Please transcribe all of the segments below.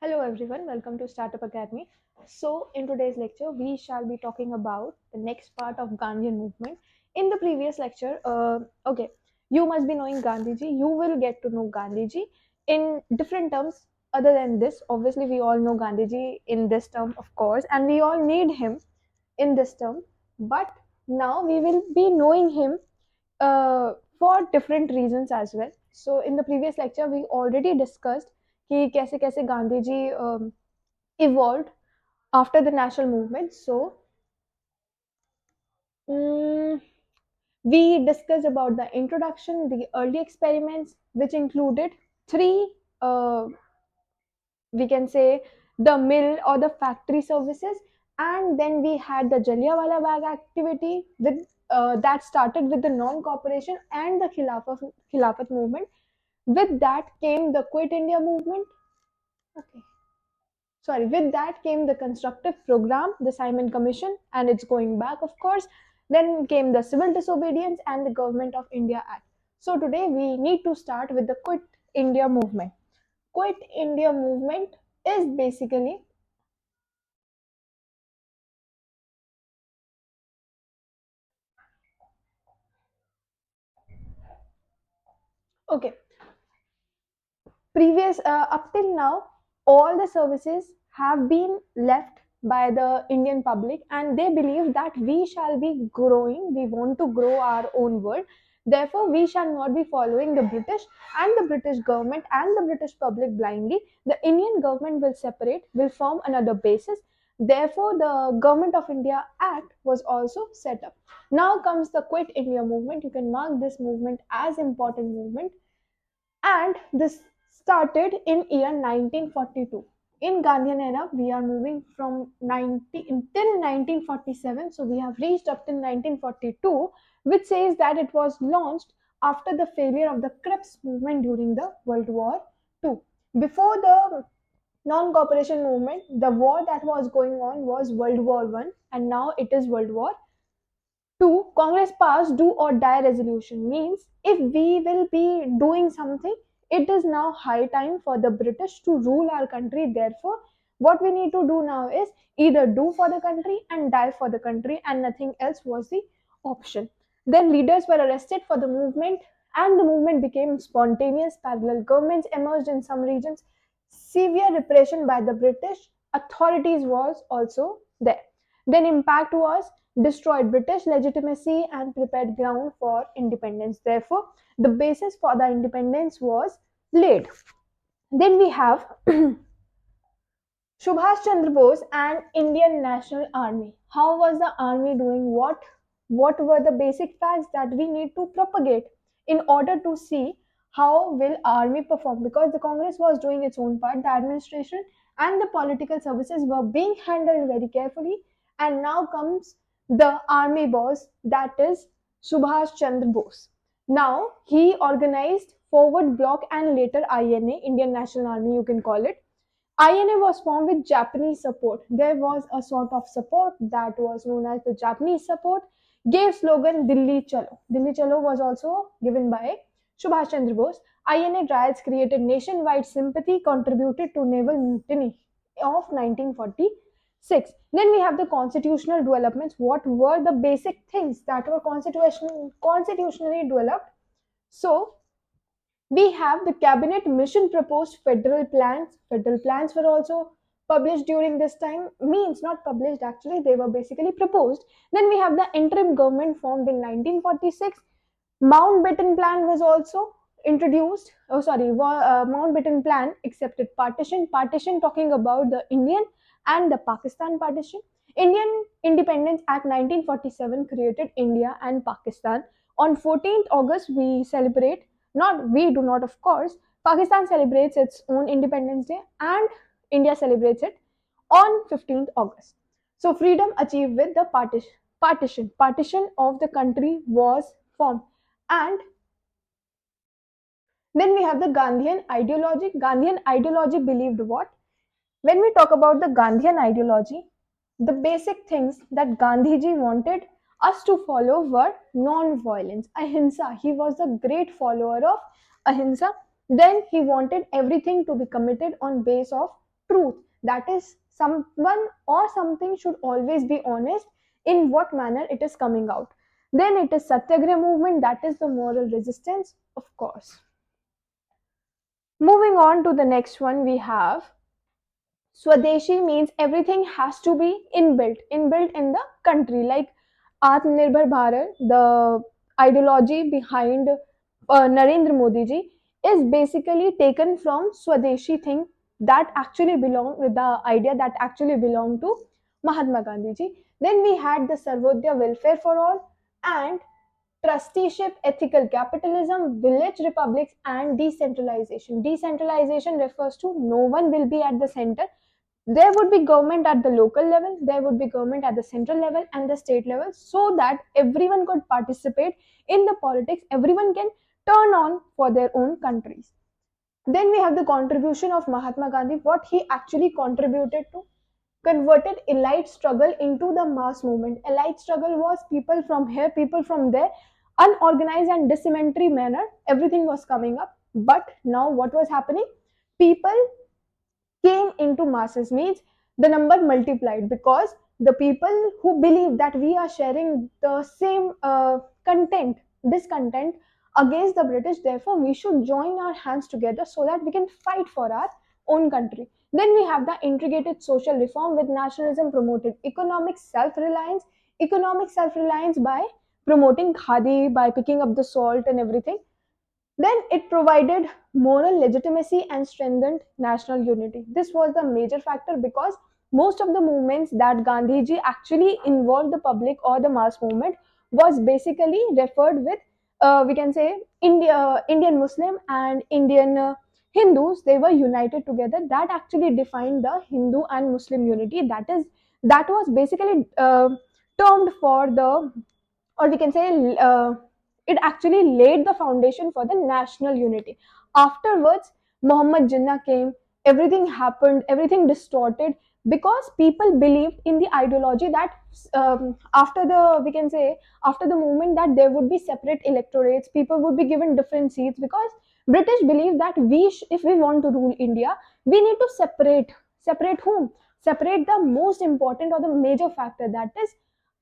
Hello everyone, welcome to Startup Academy. So, in today's lecture, we shall be talking about the next part of Gandhian movement. In the previous lecture, you must be knowing Gandhiji. You will get to know Gandhiji in different terms other than this. Obviously, we all know Gandhiji in this term, of course, and we all need him in this term. But now we will be knowing him for different reasons as well. So in the previous lecture we already discussed कि कैसे कैसे Gandhi ji evolved after the national movement. So mm, we discussed about the introduction, the early experiments, which included three, we can say, the mill or the factory services, and then we had the Jallianwala Bagh activity with that started with the non-cooperation and the Khilafat movement. With that came the Quit India movement. Okay. Sorry, with that came the constructive program, the Simon Commission, and it's going back, of course. Then came the civil disobedience and the Government of India Act. So today we need to start with the Quit India movement. Quit India movement is basically okay. Previous up till now, all the services have been left by the Indian public, and they believe that we shall be growing. We want to grow our own world. Therefore, we shall not be following the British and the British government and the British public blindly. The Indian government will separate, will form another basis. Therefore, the Government of India Act was also set up. Now comes the Quit India movement. You can mark this movement as important movement, and this started in year 1942. In Gandhian era, we are moving from 19 till 1947, so we have reached up till 1942, which says that it was launched after the failure of the Crips movement during the World War II. Before the non-cooperation movement, the war that was going on was World War One, and now it is World War Two. Congress passed do or die resolution, means if we will be doing something, it is now high time for the British to rule our country. Therefore, what we need to do now is either do for the country and die for the country, and nothing else was the option. Then leaders were arrested for the movement, and the movement became spontaneous. Parallel governments emerged in some regions. Severe repression by the British authorities was also there. Then impact was destroyed British legitimacy and prepared ground for independence. Therefore, the basis for the independence was laid. Then we have Subhash Chandra Bose and Indian National Army. How was the army doing? What were the basic facts that we need to propagate in order to see how will army perform? Because the Congress was doing its own part, the administration and the political services were being handled very carefully, and now comes the army boss, that is Subhash Chandra Bose. Now he organized Forward Bloc and later INA, Indian National Army, you can call it. INA was formed with Japanese support. There was a sort of support that was known as the Japanese support, gave slogan Dilli Chalo. Dilli Chalo was also given by Subhash Chandra Bose. INA riots created nationwide sympathy, contributed to naval mutiny of 1946. Then we have the constitutional developments. What were the basic things that were constitutionally developed? So, we have the cabinet mission proposed federal plans. Federal plans were also published during this time, means not published actually, they were basically proposed. Then we have the interim government formed in 1946. Mountbatten plan was also introduced. Mountbatten plan accepted partition. Partition talking about the Indian and the Pakistan partition. Indian Independence Act 1947 created India and Pakistan. On 14th August, we celebrate, not we do not, of course, Pakistan celebrates its own Independence Day and India celebrates it on 15th August. So, freedom achieved with the partition of the country was formed. And then we have the Gandhian ideology. Gandhian ideology believed what? When we talk about the Gandhian ideology, the basic things that Gandhiji wanted us to follow were non-violence, ahimsa. He was a great follower of ahimsa. Then he wanted everything to be committed on base of truth. That is, someone or something should always be honest in what manner it is coming out. Then it is Satyagraha movement, that is the moral resistance, of course. Moving on to the next one, we have Swadeshi means everything has to be inbuilt in the country. Like Atmanirbhar Bharat, the ideology behind Narendra Modi ji is basically taken from Swadeshi thing that actually belong with the idea that actually belong to Mahatma Gandhi ji. Then we had the Sarvodaya welfare for all and trusteeship, ethical capitalism, village republics, and decentralization. Decentralization refers to no one will be at the center. There would be government at the local level, there would be government at the central level and the state level, so that everyone could participate in the politics, everyone can turn on for their own countries. Then we have the contribution of Mahatma Gandhi, what he actually contributed to converted elite struggle into the mass movement. Elite struggle was people from here, people from there, unorganized and dissimilar manner, everything was coming up. But now what was happening, people came into masses, means the number multiplied, because the people who believe that we are sharing the same content, discontent against the British, therefore we should join our hands together so that we can fight for our own country. Then we have the integrated social reform with nationalism promoted economic self-reliance by promoting khadi, by picking up the salt and everything. Then it provided moral legitimacy and strengthened national unity. This was the major factor, because most of the movements that Gandhiji actually involved the public or the mass movement was basically referred with, we can say, Indian Muslim and Indian Hindus. They were united together. That actually defined the Hindu and Muslim unity. That was basically termed for the, or we can say, it actually laid the foundation for the national unity. Afterwards, Muhammad Jinnah came, everything happened, everything distorted, because people believed in the ideology that after the, we can say, after the movement, that there would be separate electorates, people would be given different seats, because British believed that if we want to rule India, we need to separate whom? Separate the most important or the major factor, that is,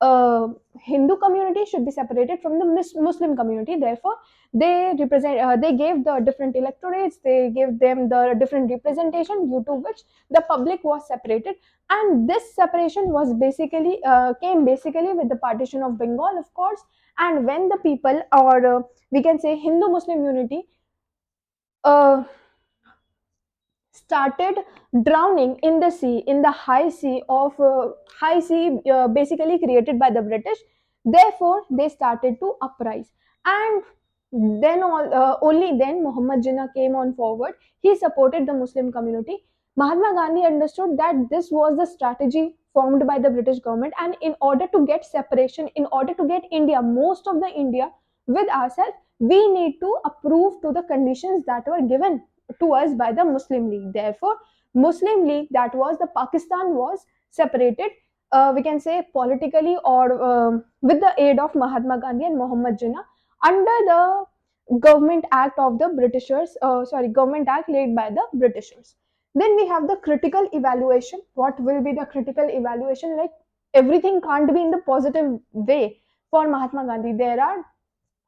uh, Hindu community should be separated from the Muslim community. Therefore, they gave the different electorates, they gave them the different representation, due to which the public was separated. And this separation was basically came basically with the partition of Bengal, of course. And when the people, or we can say Hindu Muslim unity, uh, started drowning in the sea, in the high sea, basically created by the British. Therefore they started to uprise, and then only then Muhammad Jinnah came on forward. He supported the Muslim community. Mahatma Gandhi understood that this was the strategy formed by the British government, and in order to get separation, in order to get India, most of the India, with ourselves, we need to approve to the conditions that were given to us by the Muslim League. Therefore, Muslim League, that was the Pakistan, was separated, we can say, politically, or with the aid of Mahatma Gandhi and Muhammad Jinnah, under the Government Act of the Britishers, Government Act laid by the Britishers. Then we have the critical evaluation. What will be the critical evaluation? Like, everything can't be in the positive way for Mahatma Gandhi. There are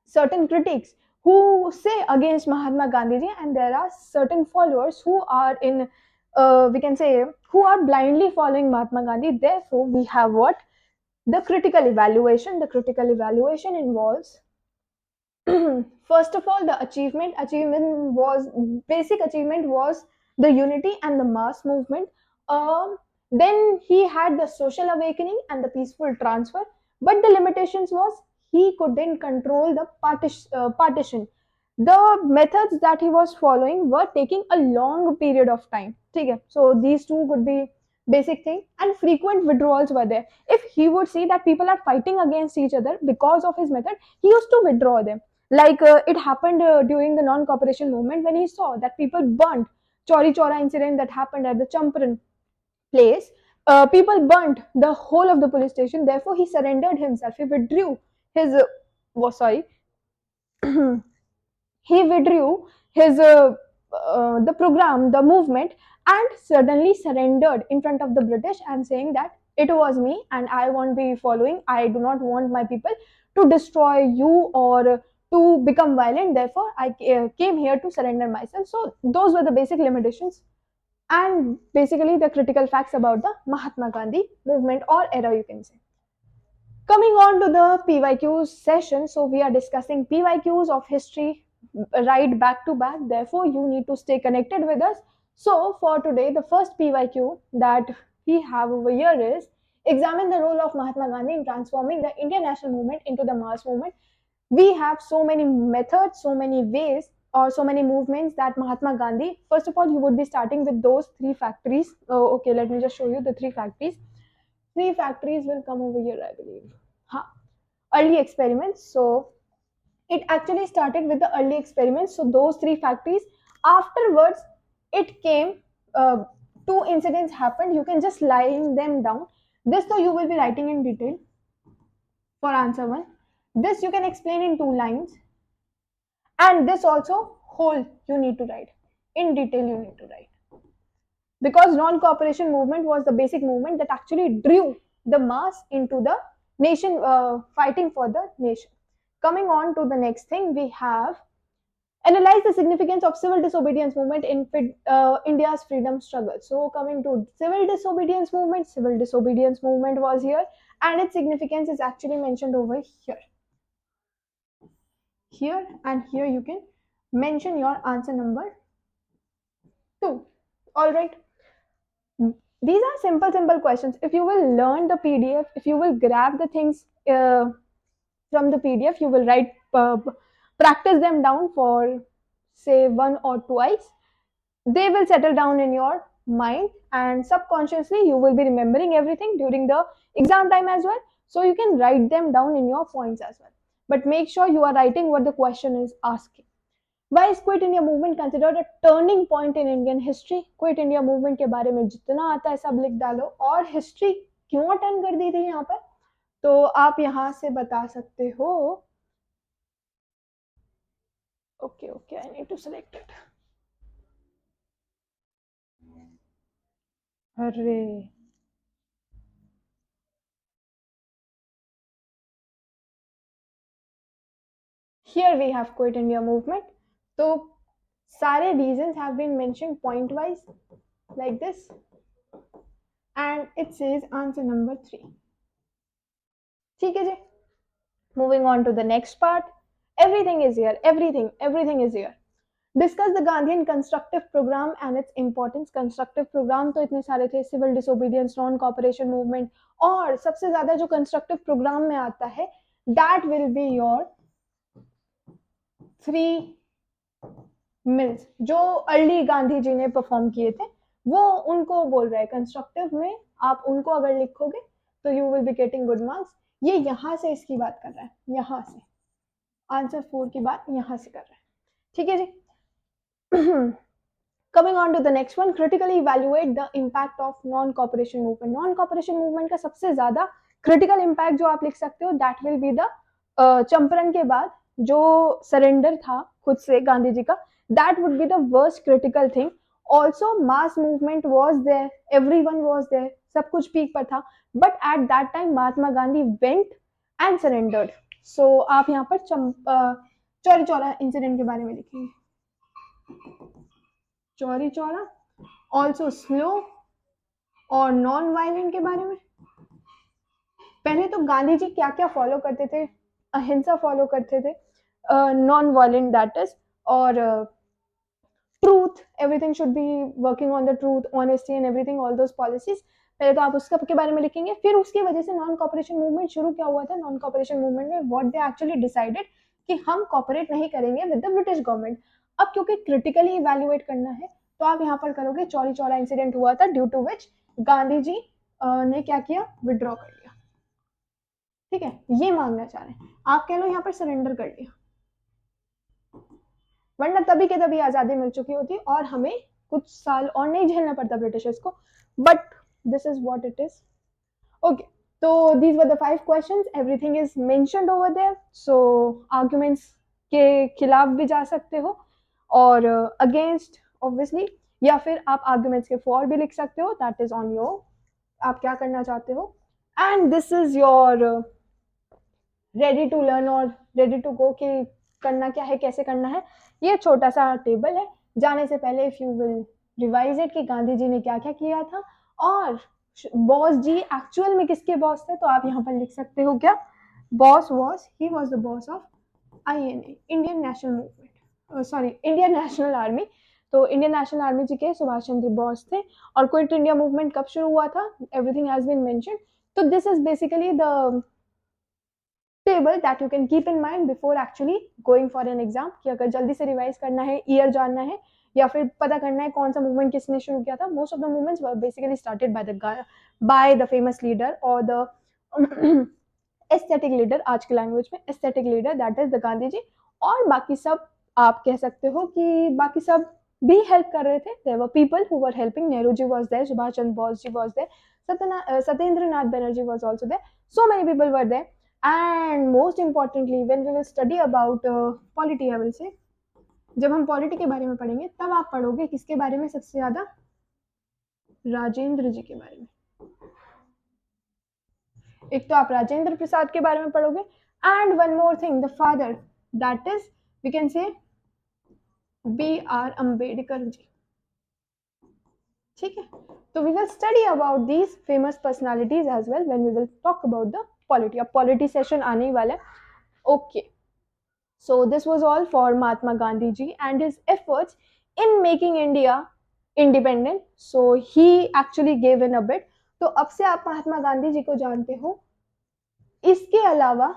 certain critics who say against Mahatma Gandhi, and there are certain followers who are in, we can say, who are blindly following Mahatma Gandhi. Therefore, we have what? The critical evaluation. The critical evaluation involves, first of all, the achievement was, basic achievement was the unity and the mass movement. Then he had the social awakening and the peaceful transfer, but the limitations was he couldn't control the partition. The methods that he was following were taking a long period of time. Okay, so these two would be basic thing. And frequent withdrawals were there. If he would see that people are fighting against each other because of his method, he used to withdraw them. Like, it happened during the non-cooperation movement, when he saw that people burnt Chori Chora incident that happened at the Champaran place. People burnt the whole of the police station. Therefore, he surrendered himself. He withdrew his, sorry, he withdrew his the program, the movement, and suddenly surrendered in front of the British and saying that it was me and I won't be following. I do not want my people to destroy you or to become violent. Therefore, I came here to surrender myself. So, those were the basic limitations and basically the critical facts about the Mahatma Gandhi movement or era, you can say. Coming on to the PYQ session, so we are discussing PYQs of history right back to back. Therefore, you need to stay connected with us. So, for today, the first PYQ that we have over here is examine the role of Mahatma Gandhi in transforming the Indian national movement into the mass movement. We have so many methods, so many ways, or so many movements that Mahatma Gandhi. First of all, you would be starting with those three factories. Oh, okay, let me just show you the three factories. Three factories will come over here, I believe. Huh. Early experiments. So it actually started with the early experiments. So those three factories. Afterwards, it came. Two incidents happened. You can just line them down. This though you will be writing in detail for answer one. This you can explain in two lines, and this also whole you need to write in detail. You need to write because non-cooperation movement was the basic movement that actually drew the mass into the nation, fighting for the nation. Coming on to the next thing, we have analyze the significance of civil disobedience movement in India's freedom struggle. So coming to civil disobedience movement was here, and its significance is actually mentioned over here. Here and here you can mention your answer number two. All right. These are simple questions. If you will learn the PDF, if you will grab the things from the PDF, you will write, practice them down for say one or twice. They will settle down in your mind, and subconsciously you will be remembering everything during the exam time as well. So you can write them down in your points as well. But make sure you are writing what the question is asking. Why is quit India movement considered a turning point in Indian history? Quit India movement के बारे में जितना आता है सब लिख डालो, और हिस्ट्री क्यों टर्न कर दी थी यहाँ पर, तो आप यहाँ से बता सकते हो. Okay okay, I need to select it. अरे here we have quit India movement. तो सारे reasons have been mentioned point wise like this, and it says answer number 3. ठीक है जी. Moving on to the next part. Everything is here. Everything is here. Discuss the Gandhian constructive program and its importance. Constructive program तो इतने सारे थे, civil disobedience, non cooperation movement, और सबसे ज्यादा जो constructive program में आता है, that will be your 3 mills जो अर्ली गांधी जी ने परफॉर्म किए थे, वो उनको बोल रहा है कंस्ट्रक्टिव में. आप उनको अगर लिखोगे तो you will be getting good marks. ये यहाँ से इसकी बात कर रहा है, यहाँ से आंसर 4 की बात यहाँ से कर रहा है. ठीक है जी. Coming on to the next one, critically evaluate the impact of non-cooperation movement. Non-cooperation movement का सबसे ज्यादा critical impact जो आप लिख सकते हो, that will be the Champaran के बाद जो सरेंडर था खुद से गांधी जी का, that would be the worst critical thing. Also mass movement was there, everyone was there, सब कुछ पीक पर था, but at that time Mahatma Gandhi went and surrendered. So आप यहाँ पर चौरी चौरा इंसिडेंट के बारे में लिखेंगे. चौरी चौरा, ऑल्सो स्लो और नॉन वायलेंट के बारे में. पहले तो गांधी जी क्या क्या फॉलो करते थे, अहिंसा फॉलो करते थे, नॉन वायलेंट दैट इज, और truth, everything should be working on the truth, honesty and everything, all those policies. पहले तो आप उसका के बारे में लिखेंगे. फिर उसकी वजह से नॉन कॉपरेशन मूवमेंट शुरू क्या हुआ था. नॉन कॉपरेशन मूवमेंट में व्हाट दे एक्चुअली डिसाइडेड कि हम कॉपरेट नहीं करेंगे विद द ब्रिटिश गवर्नमेंट. अब क्योंकि क्रिटिकली इवेल्युएट करना है तो आप यहाँ पर करोगे चौरी चौरा इंसिडेंट हुआ था, ड्यू टू विच गांधी जी ने क्या किया, विड्रॉ कर लिया. ठीक है, ये मांगना चाह रहे हैं आप, कह लो यहाँ पर सरेंडर कर लिया, वरना तभी के तभी आजादी मिल चुकी होती और हमें कुछ साल और नहीं झेलना पड़ता ब्रिटिशर्स को. But this is what it is. Okay, तो these were the 5 questions, everything is mentioned over there. So arguments के खिलाफ भी जा सकते हो और अगेंस्ट, ऑब्वियसली या फिर आप आर्ग्यूमेंट्स के फॉर भी लिख सकते हो, दैट इज ऑन योर, आप क्या करना चाहते हो। And this is your ready to learn और रेडी टू गो कि करना क्या है, कैसे करना है। ये छोटा सा टेबल है, जाने से पहले if you will revise it कि गांधी जी ने क्या क्या किया था, और बॉस जी एक्चुअल में किसके बॉस थे, तो आप यहाँ पर लिख सकते हो क्या, boss was, he was the boss of INA, Indian national movement, sorry Indian national army. तो इंडियन नेशनल आर्मी जी के सुभाष चंद्र बोस थे। और क्विट इंडिया मूवमेंट कब शुरू हुआ था, एवरीथिंग हैज बीन मेंशन्ड। तो this is basically the table that you can keep in mind before actually going for an exam, कि अगर जल्दी से रिवाइज करना है, ईयर जानना है, या फिर पता करना है कौन सा मूवमेंट किसने शुरू किया था। Most of the movements were basically started by the famous leader और द एस्थेटिक लीडर, आज की लैंग्वेज में aesthetic leader, that is the Gandhi ji. और बाकी सब आप कह सकते हो कि बाकी सब भी हेल्प कर रहे थे, there were people who were helping, Nehru ji was there, Subhash Chandra Bose ji was there, Satyendra Nath Banerjee was also there, so many people were there। and most importantly when we will study about polity, I will say, जब हम polity के बारे में पढ़ेंगे तब आप पढ़ोगे किसके बारे में सबसे ज्यादा, राजेंद्र जी के बारे में। एक तो आप राजेंद्र प्रसाद के बारे में पढ़ोगे, and one more thing, the father, that is we can say BR Ambedkar ji. ठीक है, तो we will study about these famous personalities as well when we will talk about the polity. अब पॉलिटी सेशन आने ही वाला है। Okay, so this was all for Mahatma Gandhi ji and his efforts in making India independent, so he actually gave in a bit। तो अब से आप महात्मा गांधी जी को जानते हो। इसके अलावा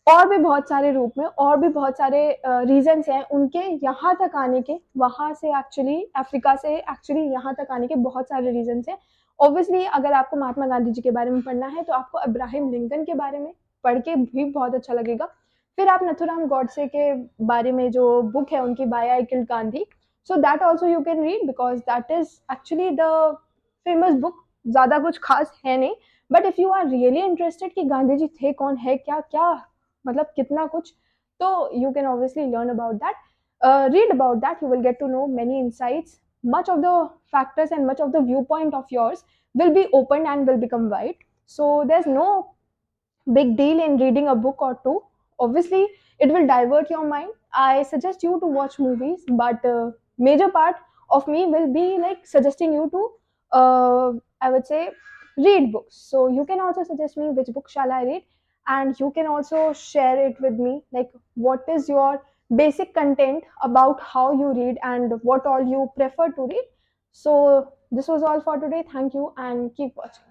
और भी बहुत सारे रूप में और भी बहुत सारे रीजंस हैं उनके यहाँ तक आने के, वहां से एक्चुअली अफ्रीका से एक्चुअली यहाँ तक आने के बहुत सारे रीजंस हैं। ऑब्वियसली अगर आपको महात्मा गांधी जी के बारे में पढ़ना है तो आपको अब्राहम लिंकन के बारे में पढ़ के भी बहुत अच्छा लगेगा। फिर आप नथुराम गॉडसे के बारे में जो बुक है उनकी, why I killed Gandhi, so that also you can read because that is actually the famous book. ज़्यादा कुछ खास है नहीं, but if you are really interested कि गांधी जी थे कौन, है क्या क्या, मतलब कितना कुछ, तो you can obviously learn about that, read about that, you will get to know many insights, much of the factors and much of the viewpoint of yours will be opened and will become wide. So there's no big deal in reading a book or two. Obviously it will divert your mind. I suggest you to watch movies, but major part of me will be like suggesting you to I would say read books. So you can also suggest me which book shall I read, and you can also share it with me, like what is your basic content about how you read and what all you prefer to read. So this was all for today. Thank you and keep watching.